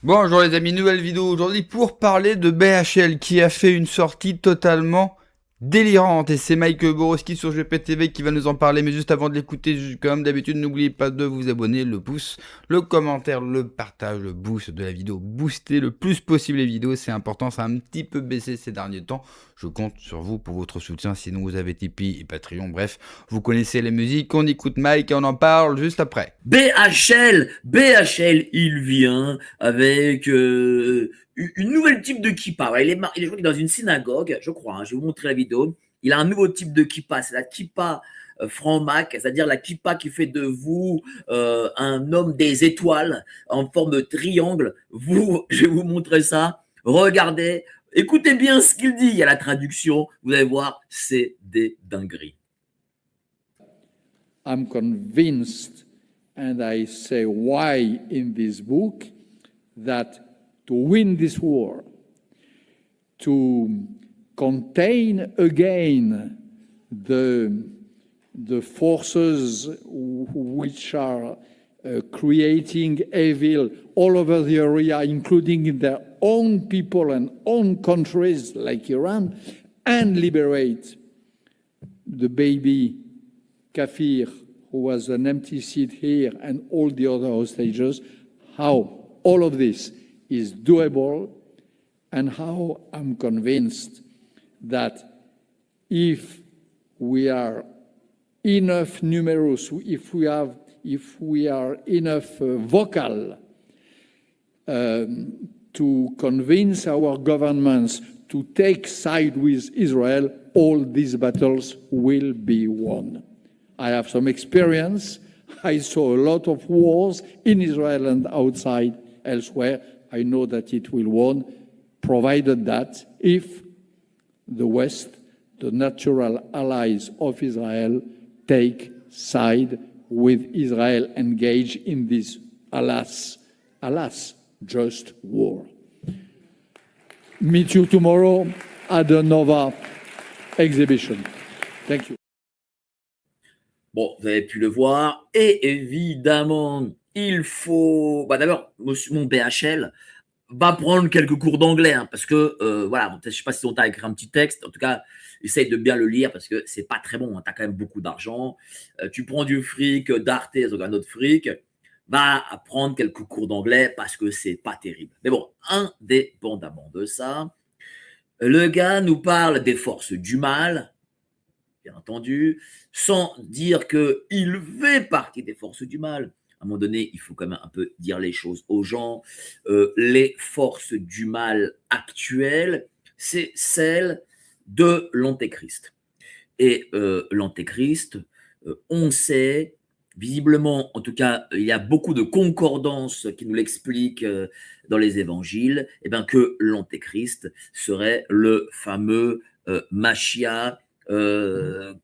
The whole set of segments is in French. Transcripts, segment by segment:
Bonjour les amis, nouvelle vidéo aujourd'hui pour parler de BHL qui a fait une sortie totalement délirante. Et c'est Mike Borowski sur GPTV qui va nous en parler. Mais juste avant de l'écouter, comme d'habitude, n'oubliez pas de vous abonner, le pouce, le commentaire, le partage, le boost de la vidéo. Boostez le plus possible les vidéos, c'est important, ça a un petit peu baissé ces derniers temps. Je compte sur vous pour votre soutien, sinon vous avez Tipeee et Patreon. Bref, vous connaissez les musiques, on écoute Mike et on en parle juste après. BHL, il vient avec une nouvelle type de kippa. Voilà, je crois qu'il est dans une synagogue, je crois, hein, je vais vous montrer la vidéo. Il a un nouveau type de kippa, c'est la kippa franc-mac, c'est-à-dire la kippa qui fait de vous un homme des étoiles en forme de triangle. Je vais vous montrer ça. Regardez, écoutez bien ce qu'il dit. Il y a la traduction, vous allez voir, c'est des dingueries. I'm convinced, and I say why in this book, that to win this war, to contain again the forces which are creating evil all over the area, including in their own people and own countries like Iran, and liberate the baby Kafir, who was an empty seat here, and all the other hostages, how all of this is doable, and how I'm convinced that if we are enough numerous, if we are enough vocal to convince our governments to take side with Israel, all these battles will be won. I have some experience. I saw a lot of wars in Israel and outside elsewhere. I know that it will win, provided that if the West, the natural allies of Israel, take side with Israel, engage in this, alas, just war. Meet you tomorrow at the Nova exhibition. Thank you. Bon, vous avez pu le voir. Et évidemment, il faut. Bah, d'abord, mon BHL va prendre quelques cours d'anglais, hein, parce que, voilà, je ne sais pas si on t'a écrit un petit texte. En tout cas, essaye de bien le lire parce que c'est pas très bon. Hein, tu as quand même beaucoup d'argent. Tu prends du fric d'Arte, donc un autre fric. Va prendre quelques cours d'anglais parce que c'est pas terrible. Mais bon, indépendamment de ça, le gars nous parle des forces du mal, bien entendu, sans dire qu'il fait partie des forces du mal. À un moment donné, il faut quand même un peu dire les choses aux gens. Les forces du mal actuelles, c'est celles de l'Antéchrist. Et l'Antéchrist, on sait, visiblement, en tout cas, il y a beaucoup de concordances qui nous l'expliquent dans les évangiles, eh bien, que l'Antéchrist serait le fameux Machia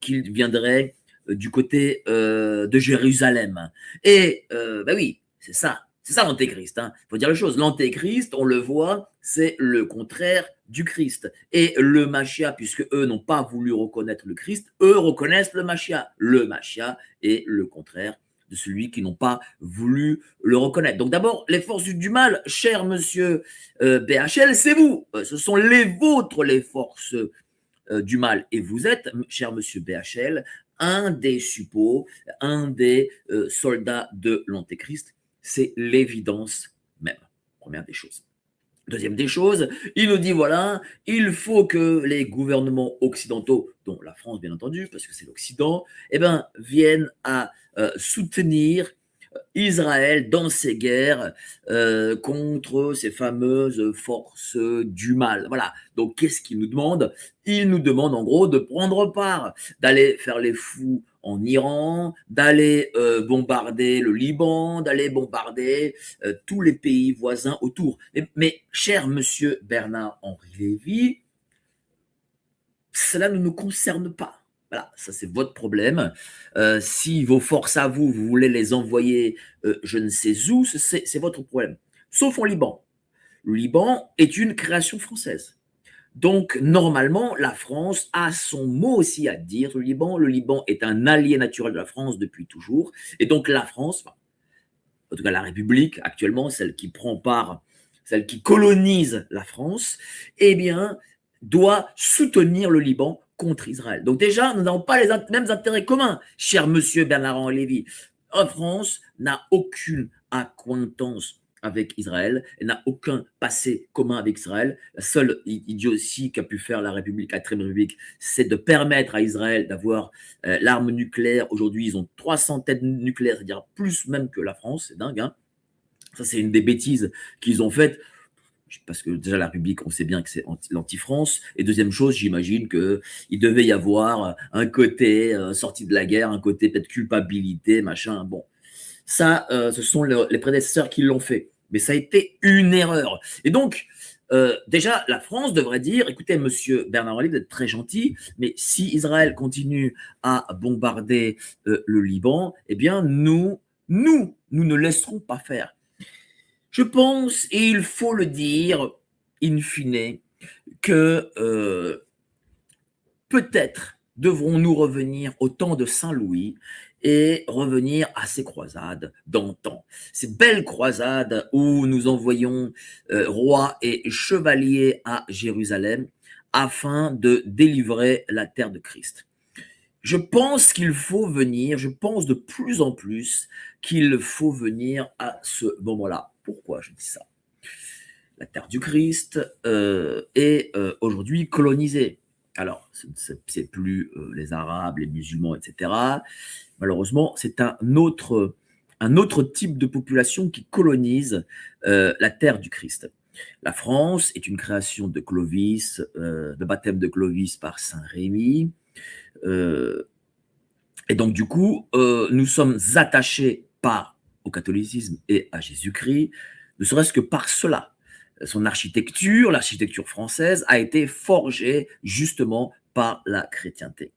qui viendrait du côté de Jérusalem. Et bah oui, c'est ça l'antéchrist. Il faut dire les choses. L'antéchrist, on le voit, c'est le contraire du Christ. Et le Machia, puisque eux n'ont pas voulu reconnaître le Christ, eux reconnaissent le Machia. Le Machia est le contraire de celui qui n'ont pas voulu le reconnaître. Donc d'abord, les forces du mal, cher monsieur BHL, c'est vous. Ce sont les vôtres, les forces du mal. Et vous êtes, cher monsieur BHL, un des suppôts, un des soldats de l'Antéchrist. C'est l'évidence même. Première des choses. Deuxième des choses, il nous dit voilà, il faut que les gouvernements occidentaux, dont la France bien entendu, parce que c'est l'Occident, eh ben, viennent à soutenir Israël dans ses guerres contre ces fameuses forces du mal. Voilà. Donc, qu'est-ce qu'il nous demande? Il nous demande en gros de prendre part, d'aller faire les fous en Iran, d'aller bombarder le Liban, d'aller bombarder tous les pays voisins autour. Mais cher monsieur Bernard-Henri Lévy, cela ne nous concerne pas. Voilà, ça c'est votre problème. Si vos forces à vous, vous voulez les envoyer je ne sais où, c'est votre problème. Sauf en Liban. Le Liban est une création française. Donc, normalement, la France a son mot aussi à dire sur le Liban. Le Liban est un allié naturel de la France depuis toujours. Et donc, la France, en tout cas la République actuellement, celle qui prend part celle qui colonise la France, eh bien, doit soutenir le Liban contre Israël. Donc déjà, nous n'avons pas les mêmes intérêts communs, cher monsieur Bernard-Henri Lévy. La France n'a aucune accointance avec Israël, elle n'a aucun passé commun avec Israël. La seule idiotie qu'a pu faire la République, la Troisième République, c'est de permettre à Israël d'avoir l'arme nucléaire. Aujourd'hui, ils ont 300 têtes nucléaires, c'est-à-dire plus même que la France, c'est dingue, hein. Ça, c'est une des bêtises qu'ils ont faites. Parce que déjà, la République, on sait bien que c'est l'anti-France. Et deuxième chose, j'imagine qu'il devait y avoir un côté sortie de la guerre, un côté peut-être culpabilité, machin. Bon, ça, ce sont les prédécesseurs qui l'ont fait. Mais ça a été une erreur. Et donc, déjà, la France devrait dire, écoutez, monsieur Bernard-Henri, vous êtes très gentil, mais si Israël continue à bombarder le Liban, eh bien, nous ne laisserons pas faire. Je pense, et il faut le dire, in fine, que peut-être devrons-nous revenir au temps de Saint-Louis et revenir à ces croisades d'antan. Ces belles croisades où nous envoyions rois et chevaliers à Jérusalem afin de délivrer la terre de Christ. Je pense qu'il faut venir, je pense de plus en plus qu'il faut venir à ce moment-là. Pourquoi je dis ça? La terre du Christ est aujourd'hui colonisée. Alors, c'est plus les Arabes, les musulmans, etc. Malheureusement, c'est un autre type de population qui colonise la terre du Christ. La France est une création de Clovis, le baptême de Clovis par Saint Rémy. Et donc, du coup, nous sommes attachés au catholicisme et à Jésus-Christ, ne serait-ce que par cela. Son architecture, l'architecture française, a été forgée justement par la chrétienté.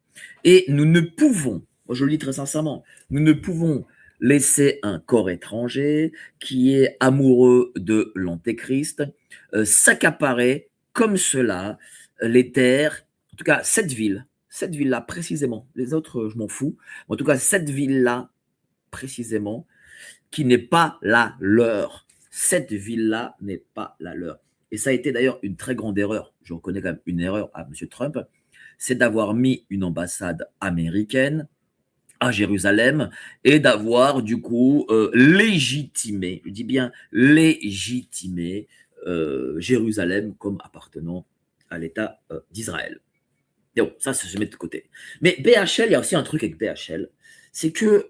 Et nous ne pouvons, moi je le dis très sincèrement, nous ne pouvons laisser un corps étranger qui est amoureux de l'antéchrist s'accaparer comme cela les terres, en tout cas cette ville-là précisément, les autres je m'en fous, en tout cas cette ville-là précisément, qui n'est pas la leur. Cette ville-là n'est pas la leur. Et ça a été d'ailleurs une très grande erreur, je reconnais quand même une erreur à M. Trump, c'est d'avoir mis une ambassade américaine à Jérusalem et d'avoir du coup légitimé, je dis bien légitimé, Jérusalem comme appartenant à l'État d'Israël. Et bon, ça se met de côté. Mais BHL, il y a aussi un truc avec BHL, c'est que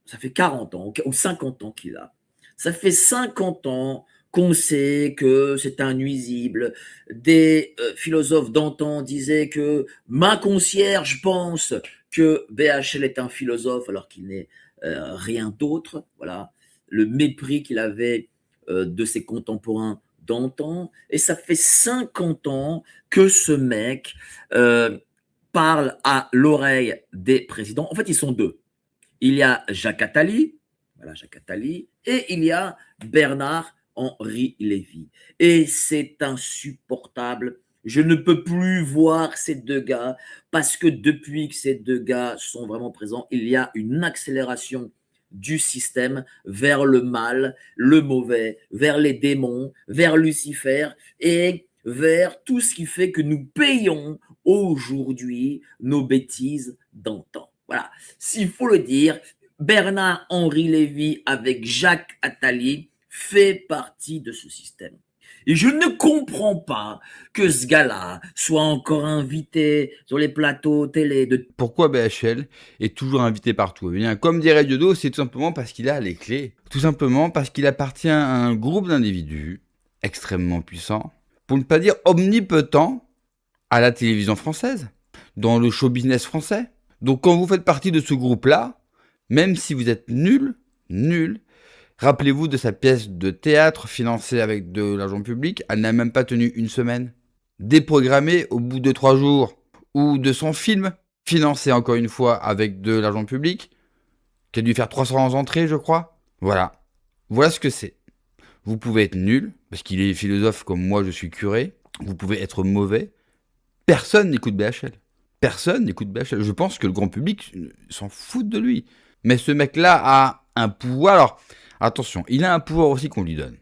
ça fait 40 ans ou 50 ans qu'il a. Ça fait 50 ans qu'on sait que c'est un nuisible. Des philosophes d'antan disaient que ma concierge pense que BHL est un philosophe alors qu'il n'est rien d'autre. Voilà, le mépris qu'il avait de ses contemporains d'antan. Et ça fait 50 ans que ce mec parle à l'oreille des présidents. En fait, ils sont deux. Il y a Jacques Attali, voilà Jacques Attali, et il y a Bernard-Henri Lévy. Et c'est insupportable. Je ne peux plus voir ces deux gars parce que depuis que ces deux gars sont vraiment présents, il y a une accélération du système vers le mal, le mauvais, vers les démons, vers Lucifer et vers tout ce qui fait que nous payons aujourd'hui nos bêtises d'antan. Voilà, s'il faut le dire, Bernard-Henri Lévy avec Jacques Attali fait partie de ce système. Et je ne comprends pas que ce gars-là soit encore invité sur les plateaux télé. Pourquoi BHL est toujours invité partout? Eh bien, comme dirait Diodo, c'est tout simplement parce qu'il a les clés. Tout simplement parce qu'il appartient à un groupe d'individus extrêmement puissants, pour ne pas dire omnipotent, à la télévision française, dans le show business français. Donc quand vous faites partie de ce groupe-là, même si vous êtes nul, rappelez-vous de sa pièce de théâtre financée avec de l'argent public, elle n'a même pas tenu une semaine. Déprogrammée au bout de 3 jours. Ou de son film, financé encore une fois avec de l'argent public, qui a dû faire 300 entrées, je crois. Voilà. Voilà ce que c'est. Vous pouvez être nul, parce qu'il est philosophe comme moi, je suis curé. Vous pouvez être mauvais. Personne n'écoute BHL. Personne n'écoute BHL. Je pense que le grand public s'en fout de lui. Mais ce mec-là a un pouvoir. Alors, attention, il a un pouvoir aussi qu'on lui donne.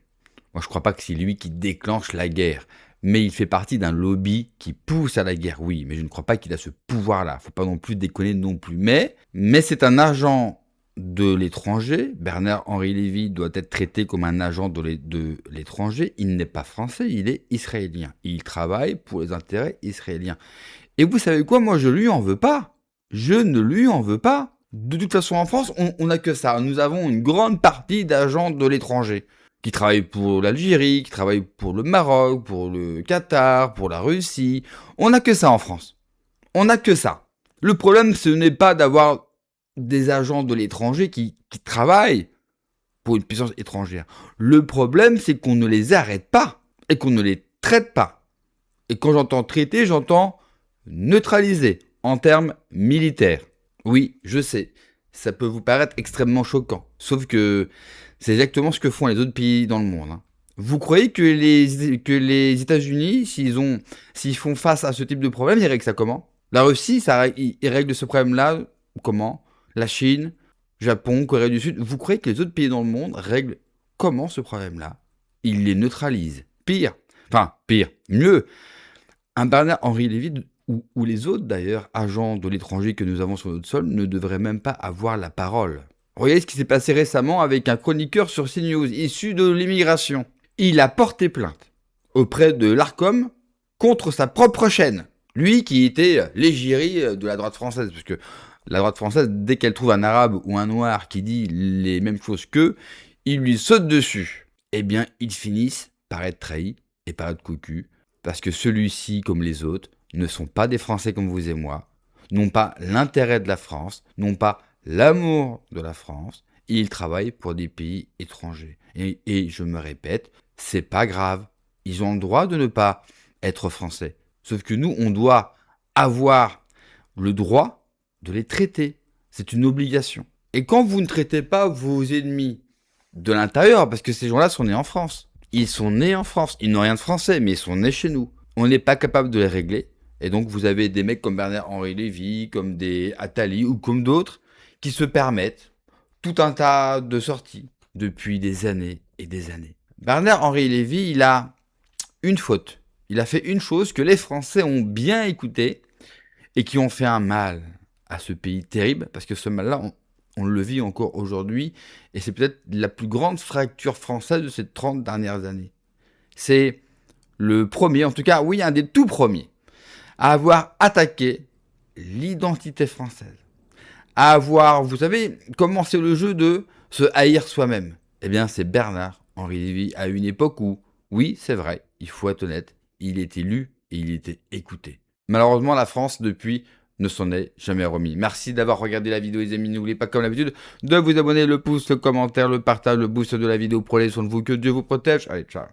Moi, je crois pas que c'est lui qui déclenche la guerre. Mais il fait partie d'un lobby qui pousse à la guerre, oui. Mais je ne crois pas qu'il a ce pouvoir-là. Faut pas non plus déconner non plus. Mais c'est un agent de l'étranger. Bernard-Henri Lévy doit être traité comme un agent de l'étranger. Il n'est pas français, il est israélien. Il travaille pour les intérêts israéliens. Et vous savez quoi? Moi, je lui en veux pas. Je ne lui en veux pas. De toute façon, en France, on n'a que ça. Nous avons une grande partie d'agents de l'étranger qui travaillent pour l'Algérie, qui travaillent pour le Maroc, pour le Qatar, pour la Russie. On n'a que ça en France. On n'a que ça. Le problème, ce n'est pas d'avoir des agents de l'étranger qui travaillent pour une puissance étrangère. Le problème, c'est qu'on ne les arrête pas et qu'on ne les traite pas. Et quand j'entends traiter, j'entends neutraliser en termes militaires. Oui, je sais, ça peut vous paraître extrêmement choquant. Sauf que c'est exactement ce que font les autres pays dans le monde. Vous croyez que les États-Unis, s'ils font face à ce type de problème, ils règlent ça comment? La Russie, ils règlent ce problème-là comment? La Chine, Japon, Corée du Sud. Vous croyez que les autres pays dans le monde règlent comment ce problème-là? Ils les neutralisent. Pire, mieux. Un Bernard-Henri Lévy ou les autres d'ailleurs agents de l'étranger que nous avons sur notre sol ne devraient même pas avoir la parole. Regardez ce qui s'est passé récemment avec un chroniqueur sur CNews issu de l'immigration. Il a porté plainte auprès de l'Arcom contre sa propre chaîne. Lui qui était l'égérie de la droite française, parce que la droite française, dès qu'elle trouve un arabe ou un noir qui dit les mêmes choses qu'eux, ils lui sautent dessus. Eh bien, ils finissent par être trahis et par être cocus, parce que celui-ci, comme les autres, ne sont pas des Français comme vous et moi, n'ont pas l'intérêt de la France, n'ont pas l'amour de la France, et ils travaillent pour des pays étrangers. Et je me répète, c'est pas grave. Ils ont le droit de ne pas être français. Sauf que nous, on doit avoir le droit de les traiter. C'est une obligation. Et quand vous ne traitez pas vos ennemis de l'intérieur, parce que ces gens-là sont nés en France. Ils sont nés en France. Ils n'ont rien de français, mais ils sont nés chez nous. On n'est pas capable de les régler. Et donc, vous avez des mecs comme Bernard-Henri Lévy, comme des Attali ou comme d'autres qui se permettent tout un tas de sorties depuis des années et des années. Bernard-Henri Lévy, il a une faute. Il a fait une chose que les Français ont bien écoutée et qui ont fait un mal à ce pays terrible, parce que ce mal-là, on le vit encore aujourd'hui, et c'est peut-être la plus grande fracture française de ces 30 dernières années. C'est le premier, en tout cas, oui, un des tout premiers, à avoir attaqué l'identité française. À avoir, vous savez, commencé le jeu de se haïr soi-même. Eh bien, c'est Bernard-Henri Lévy à une époque où, oui, c'est vrai, il faut être honnête, il était lu et il était écouté. Malheureusement, la France, depuis, ne s'en est jamais remis. Merci d'avoir regardé la vidéo, les amis. N'oubliez pas, comme d'habitude, de vous abonner, le pouce, le commentaire, le partage, le boost de la vidéo. Prenez soin de vous, que Dieu vous protège. Allez, ciao.